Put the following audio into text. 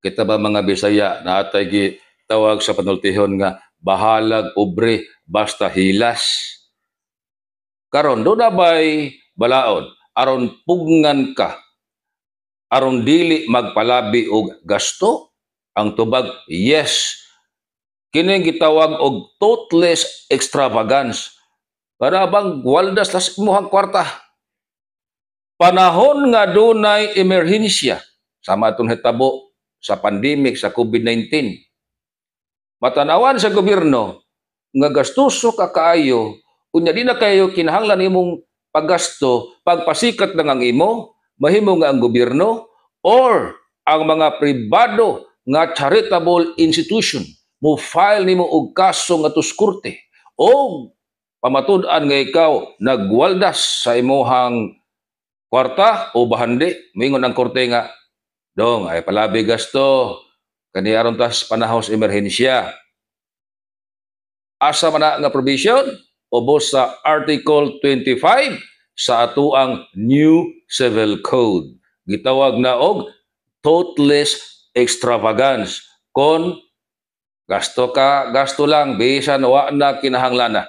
Kita ba mga Bisaya na atay tawag sa panultihon nga bahalag pobre basta hilas. Karon do na bay balaod aron pugngan ka aron dili magpalabi og gasto ang tubag yes kini gitawag og toothless extravagance para bang waldas las imuhang kwarta panahon nga dunay emerhensya sama atong hitabo sa pandemic sa COVID-19 matanawan sa gobyerno nga gastuso ka kaayo unya di na kayo kinahanglan imong paggasto pagpasikat lang ang imo mahimo nga ang gobyerno or ang mga pribado nga charitable institution mo file nimo og kaso nga tuskurte o pamatud-an nga ikaw nagwaldas sa imuhang kwarta o bahandi moingon ang korte nga dong ay palabi gasto kani aron tas panahon sa emerhensya asa man nga provision ubos sa Article 25 sa atuang New Civil Code gitawag na og toothless extravagance kon gasto lang bisan wa na kinahanglan na